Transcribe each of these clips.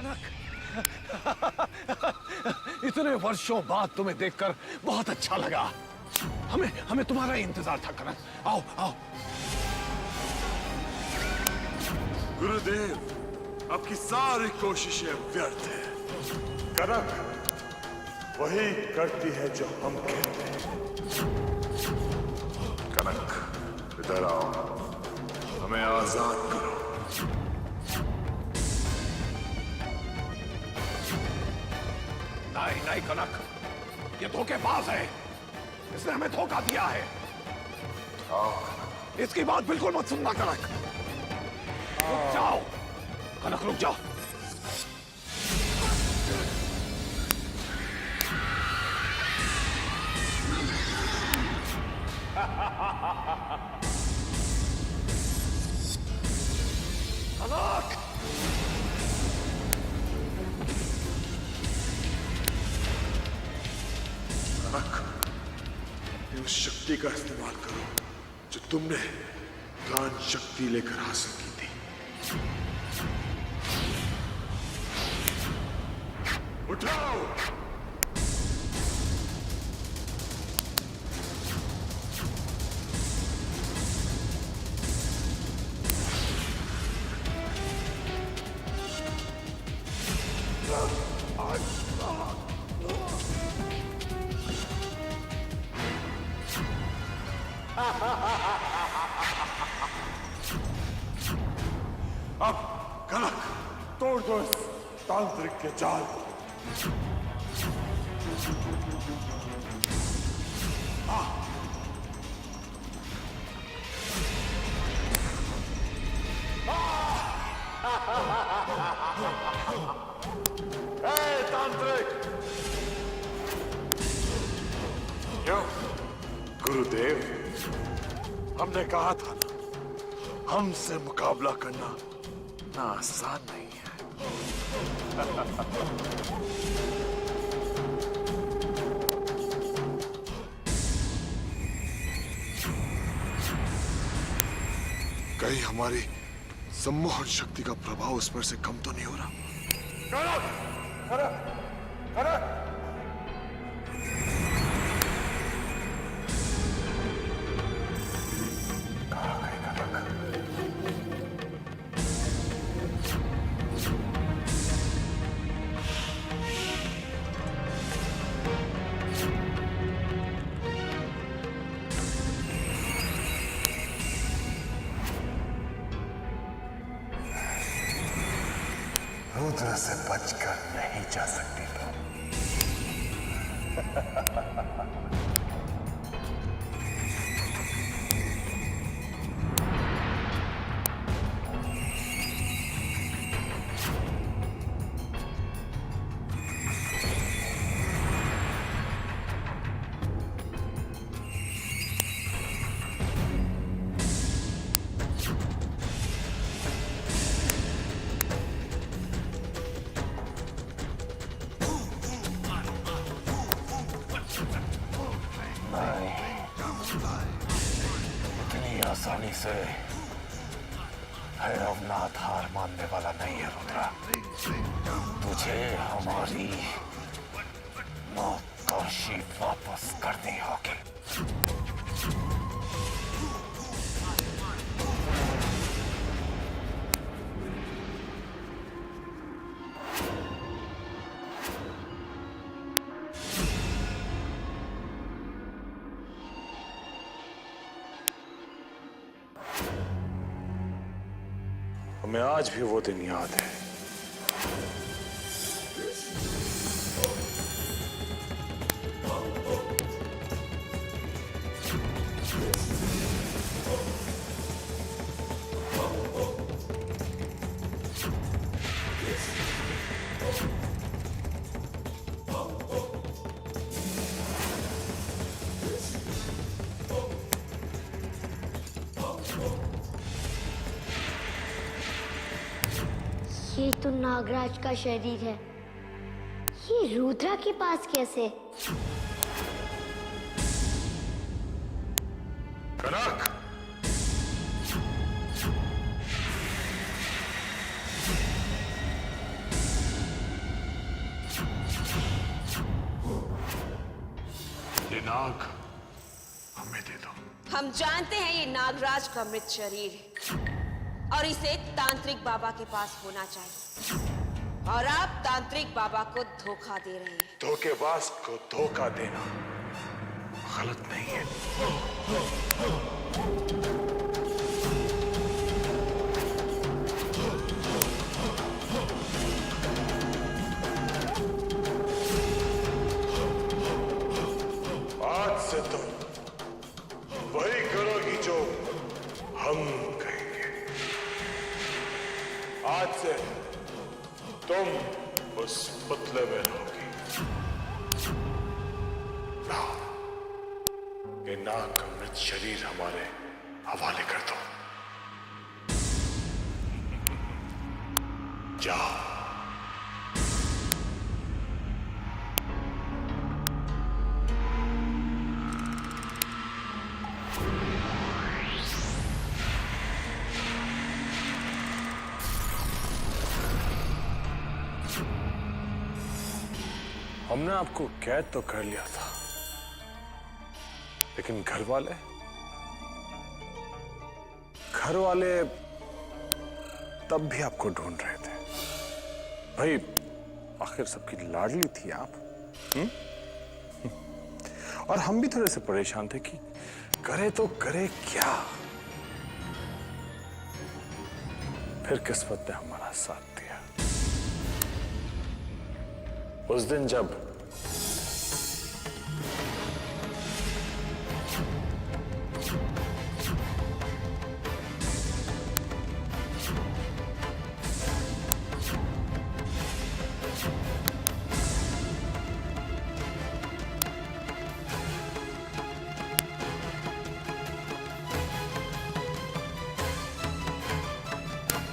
कनक, इतने वर्षों बाद तुम्हें देखकर बहुत अच्छा लगा। हमें तुम्हारा इंतजार था कनक। आओ आओ। गुरुदेव, आपकी सारी कोशिशें व्यर्थ है। कनक वही करती है जो हम कहते हैं। कनक, इधर आओ, हमें आजाद करो। नहीं नहीं कनक, ये धोखेबाज है। इसने हमें धोखा दिया है। इसकी बात बिल्कुल मत सुनना कनक। रुक जाओ कनक, रुक जाओ। कनक, उस शक्ति का इस्तेमाल करो जो तुमने ज्ञान शक्ति लेकर हासिल की थी। उठाओ। अब कनक, तोड़ दो इस तांत्रिक के जाल को। तांत्रिक, क्यों? गुरुदेव, हमने कहा था ना, हमसे मुकाबला करना ना आसान नहीं है। कहीं हमारी सम्मोहन शक्ति का प्रभाव उस पर से कम तो नहीं हो रहा? कनक, कनक, कनक। रुद्र से बचकर नहीं जा सकती तुम। इतनी आसानी से भैरवनाथ हार मानने वाला नहीं है रुद्रा। तुझे हमारी नौकरी वापस करनी होगी। हमें आज भी वो दिन याद है। ये तो नागराज का शरीर है। ये रुद्रा के पास कैसे? कनक, ये नाग हमें दे दो। हम जानते हैं ये नागराज का मृत शरीर है और इसे तांत्रिक बाबा के पास होना चाहिए, और आप तांत्रिक बाबा को धोखा दे रहे हैं। धोखेबाज को धोखा देना गलत नहीं है। आज से तुम वही करोगी जो हम कहेंगे। आज से तुम उस पुतले में रहोगी। लाओ, ये नाग का मृत शरीर हमारे हवाले कर दो। जाओ। हमने आपको कैद तो कर लिया था, लेकिन घर वाले तब भी आपको ढूंढ रहे थे। भाई, आखिर सबकी लाडली थी आप। और हम भी थोड़े से परेशान थे कि करे तो करे क्या। फिर किस्मत ने हमारा साथ दिया। उस दिन जब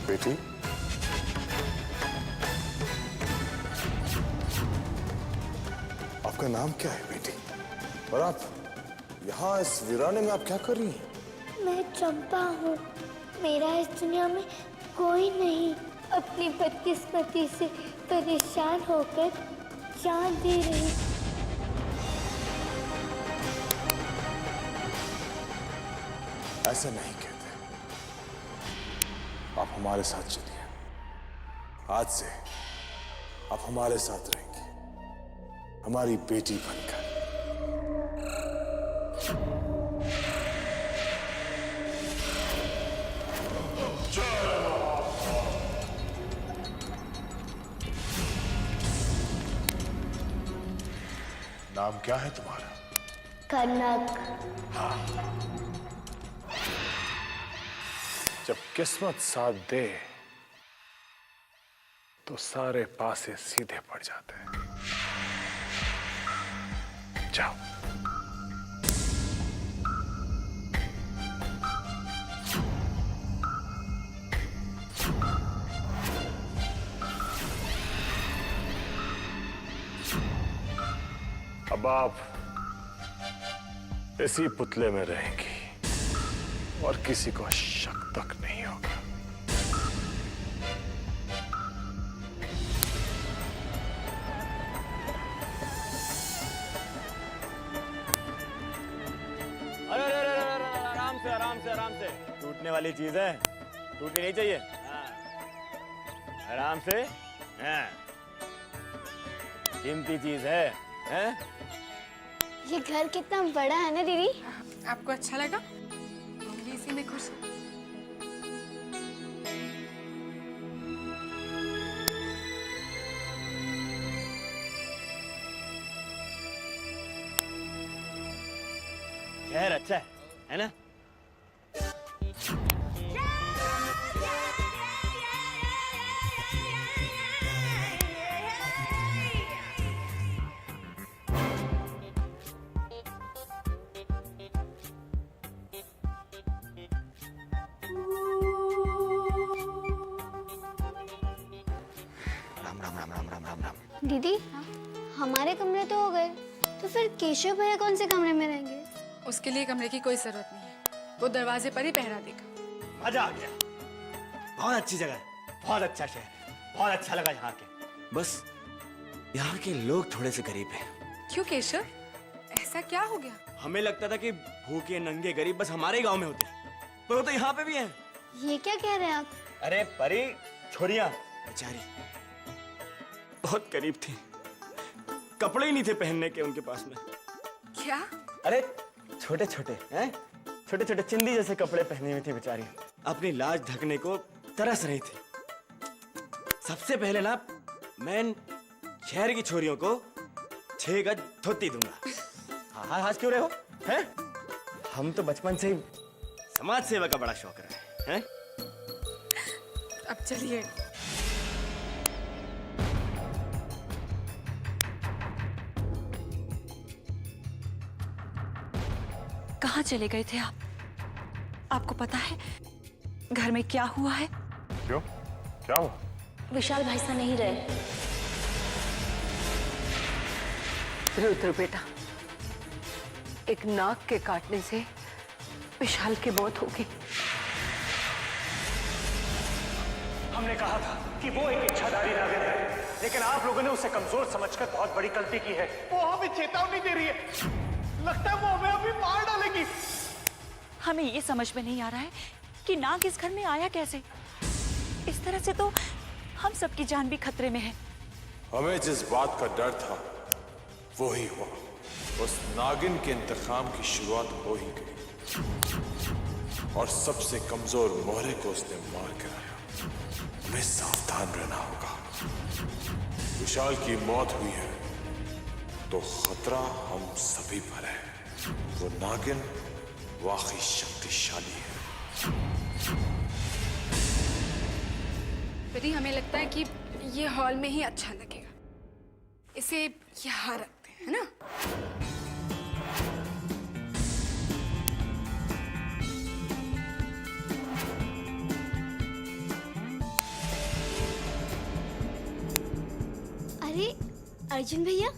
बेटी, आपका नाम क्या है बेटी? और आप यहाँ इस वीराने में आप क्या कर रही हैं? मैं चंपा हूँ। मेरा इस दुनिया में कोई नहीं। अपनी बदकिस्मती से परेशान होकर जान दे रही। ऐसा नहीं कहते। आप हमारे साथ चलिए। आज से आप हमारे साथ रहेंगी, हमारी बेटी बनकर। नाम क्या है तुम्हारा? कनक। जब किस्मत साथ दे तो सारे पासे सीधे पड़ जाते हैं। जाओ। अब आप इसी पुतले में रहेंगी और किसी को शक तक नहीं होगा। अरे अरे अरे अरे, आराम से आराम से आराम से। टूटने वाली चीज है, टूटनी नहीं चाहिए। आराम से। कीमती चीज है। ये घर कितना बड़ा है ना दीदी? आपको अच्छा लगा? हम भी इसी में खुश हैं। शहर अच्छा है ना? दीदी, हमारे कमरे तो हो गए, तो फिर केशव भैया कौन से कमरे में रहेंगे? उसके लिए कमरे की कोई जरूरत नहीं है, वो दरवाजे पर ही पहरा देगा। मजा आ गया। बहुत अच्छी जगह है, बहुत अच्छा शहर, बहुत अच्छा लगा यहाँ के। बस यहाँ के लोग थोड़े से गरीब हैं। क्यों केशव, ऐसा क्या हो गया? हमें लगता था कि भूखे नंगे गरीब बस हमारे ही गांव में होते हैं, पर वो तो यहाँ पे भी हैं। ये क्या कह रहे हैं आप? अरे परी छोरियां बेचारी बहुत गरीब थी, कपड़े ही नहीं थे पहनने के उनके पास में। क्या? अरे छोटे छोटे हैं, छोटे छोटे चिंदी जैसे कपड़े पहने हुए थी बेचारी, अपनी लाज ढकने को तरस रही थी। सबसे पहले ना मैं इन शहर की छोरियों को 6 गज धोती दूंगा। हाँ हंस क्यों रहे हो? हैं? हम तो बचपन से ही समाज सेवा का बड़ा शौक रहा है। अब चलिए। कहाँ चले गए थे आप? आपको पता है घर में क्या हुआ है? क्यों? क्या हुआ? विशाल भाई साहब नहीं रहे। रुद्र बेटा, एक नाग के काटने से विशाल की मौत हो गई। हमने कहा था कि वो एक इच्छाधारी नागिन है, लेकिन आप लोगों ने उसे कमजोर समझकर बहुत बड़ी गलती की है। वो हमें चेतावनी दे रही है, लगता है वो हमें अभी मार डालेगी। हमें ये समझ में नहीं आ रहा है कि नाग इस घर में आया कैसे। इस तरह से तो हम सबकी जान भी खतरे में है। हमें जिस बात का डर था वो ही हुआ। उस नागिन के इंतकाम की शुरुआत हो ही गई और सबसे कमजोर मोहरे को उसने मार गिराया। हमें सावधान रहना होगा। विशाल की मौत हुई है तो खतरा हम सभी पर है। वो नागिन वाकई शक्तिशाली है। परी, हमें लगता है कि ये हॉल में ही अच्छा लगेगा। इसे यहाँ रखते हैं, है ना? अरे अर्जुन भैया,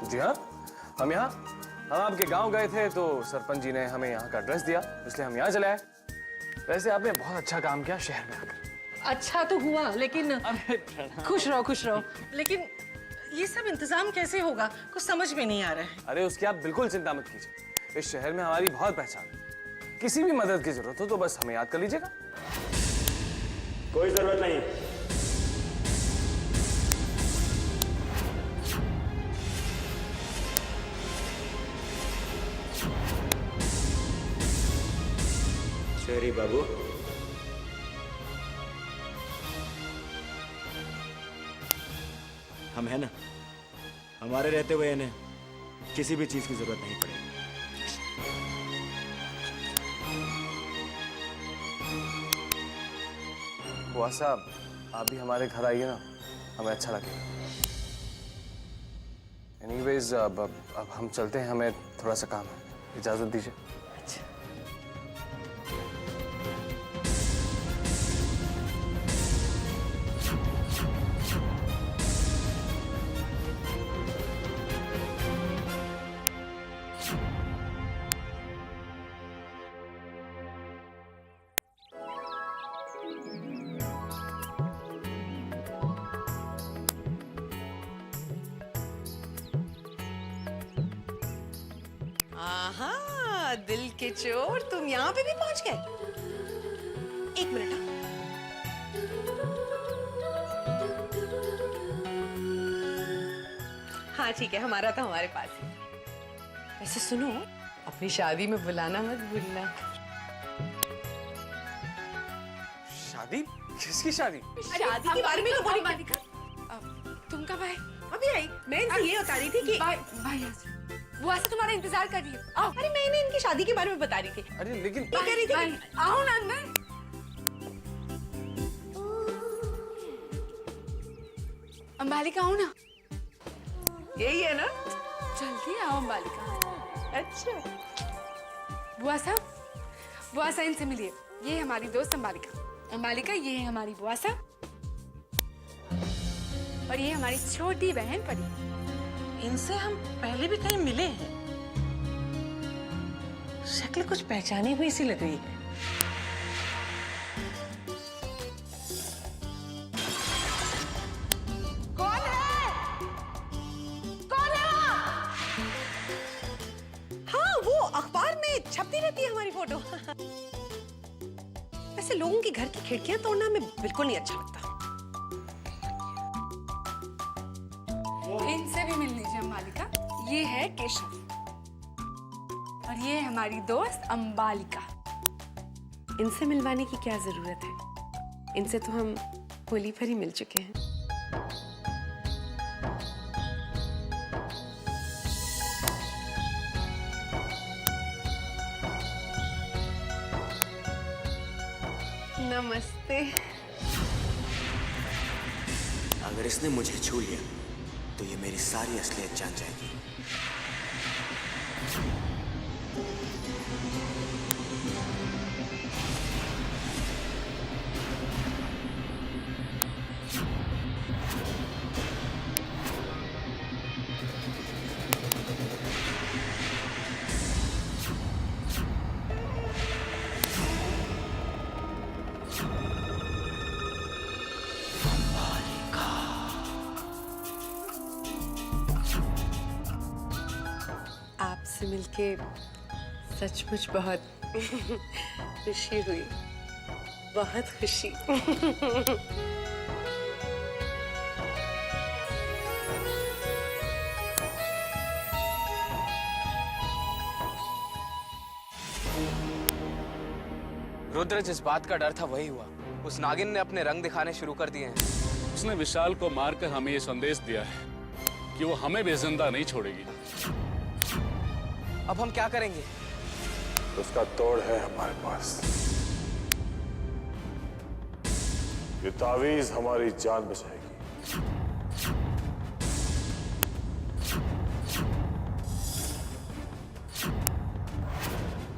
जी हाँ, हम यहाँ हम आपके गांव गए थे तो सरपंच जी ने हमें यहाँ का एड्रेस दिया, इसलिए हम यहाँ चले आए। वैसे आपने बहुत अच्छा काम किया शहर में आकर। अच्छा तो हुआ, लेकिन खुश रहो खुश रहो। लेकिन ये सब इंतजाम कैसे होगा, कुछ समझ में नहीं आ रहा है। अरे उसकी आप बिल्कुल चिंता मत कीजिए। इस शहर में हमारी बहुत पहचान है। किसी भी मदद की जरूरत हो तो बस हमें याद कर लीजिएगा। कोई जरूरत नहीं। शेरी बाबू, हम है ना, हमारे रहते हुए इन्हें किसी भी चीज की जरूरत नहीं पड़ेगी। बुआ साहब, आप भी हमारे घर आइए ना, हमें अच्छा लगेगा। एनीवेज अब हम चलते हैं, हमें थोड़ा सा काम है, इजाजत दीजिए। आहा, दिल के चोर, तुम यहाँ पे भी पहुंच गए। 1 मिनट। हाँ ठीक है, हमारा तो हमारे पास है। वैसे सुनो, अपनी शादी में बुलाना मत भूलना। शादी? किसकी शादी? शादी के बारे में तो बोली। तुम कब आए? अभी आई। मैं इनसे ये बता रही थी कि भाई वो ऐसे तुम्हारा इंतजार कर रही है। आओ। अरे मैंने इनकी शादी के बारे में बता रही थी। अरे लेकिन ये कह रही थी कि आओ ना अंदर। अंबालिका आओ ना। यही है ना? जल्दी आओ अंबालिका। अच्छा। बुआ साहब इनसे मिलिए। ये हमारी दोस्त अंबालिका। अंबालिका, ये है हमारी बुआ साहब। और ये हमारी छोटी बहन परी। इनसे हम पहले भी कहीं मिले हैं। शक्ल कुछ पहचानी हुई सी लग रही है। कौन है? कौन है वहाँ? हाँ, वो अखबार में छपती रहती है हमारी फोटो। वैसे लोगों के घर की खिड़कियां तोड़ना हमें बिल्कुल नहीं अच्छा लगता। इनसे भी मिल लीजिए अंबालिका। ये है केशव और ये है हमारी दोस्त अंबालिका। इनसे मिलवाने की क्या जरूरत है? इनसे तो हम होली पर ही मिल चुके हैं। नमस्ते। अगर इसने मुझे छू लिया तो ये मेरी सारी असलियत जान जाएगी। आपसे मिलके सचमुच बहुत खुशी हुई। बहुत खुशी। रुद्र, जिस बात का डर था वही हुआ। उस नागिन ने अपने रंग दिखाने शुरू कर दिए हैं। उसने विशाल को मारकर हमें ये संदेश दिया है कि वो हमें भी जिंदा नहीं छोड़ेगी। अब हम क्या करेंगे? उसका तोड़ है हमारे पास। ये तावीज हमारी जान बचाएगी।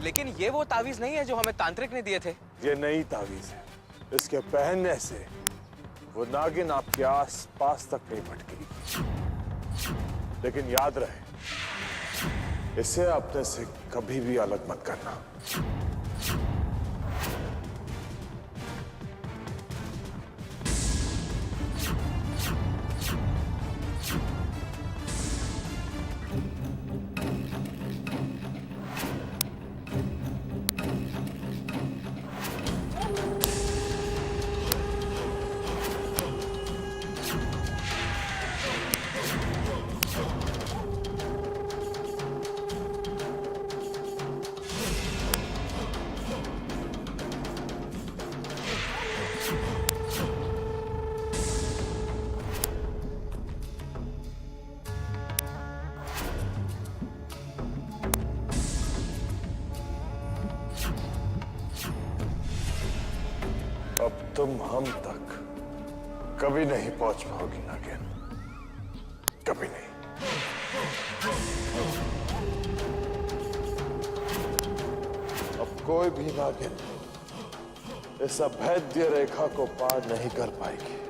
लेकिन ये वो तावीज नहीं है जो हमें तांत्रिक ने दिए थे। ये नई तावीज है। इसके पहनने से वो नागिन आपके आस पास तक नहीं भटकेगी। लेकिन याद रहे, इसे अपने से कभी भी अलग मत करना। अब तुम हम तक कभी नहीं पहुंच पाओगी नागिन, कभी नहीं। अब कोई भी नागिन इस अभेद्य रेखा को पार नहीं कर पाएगी।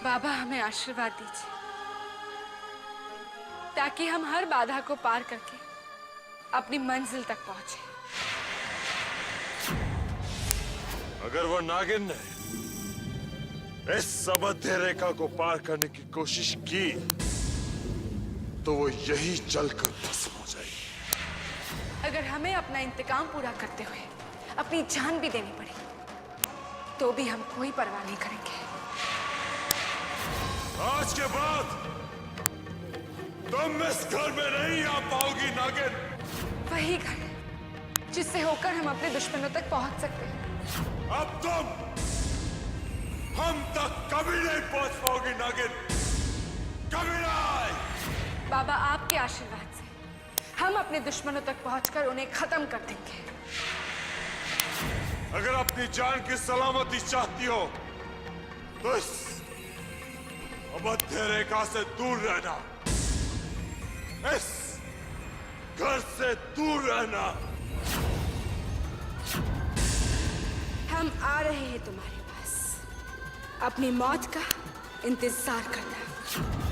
बाबा हमें आशीर्वाद दीजिए ताकि हम हर बाधा को पार करके अपनी मंजिल तक पहुंचे। अगर वो नागिन ने इस अभेद्य रेखा को पार करने की कोशिश की तो वो यही जलकर भस्म हो जाएगी। अगर हमें अपना इंतकाम पूरा करते हुए अपनी जान भी देनी पड़ी तो भी हम कोई परवाह नहीं करेंगे। आज के बाद तुम इस घर में नहीं आ पाओगी नागिन। वही घर है जिससे होकर हम अपने दुश्मनों तक पहुंच सकते हैं। अब तुम हम तक कभी नहीं पहुंच पाओगी नागिन, कभी नहीं। बाबा आपके आशीर्वाद से हम अपने दुश्मनों तक पहुंचकर उन्हें खत्म कर देंगे। अगर अपनी जान की सलामती चाहती हो तो इस अभद्र रेखा से दूर रहना, इस घर से दूर रहना। हम आ रहे हैं तुम्हारे पास अपनी मौत का इंतजार करना।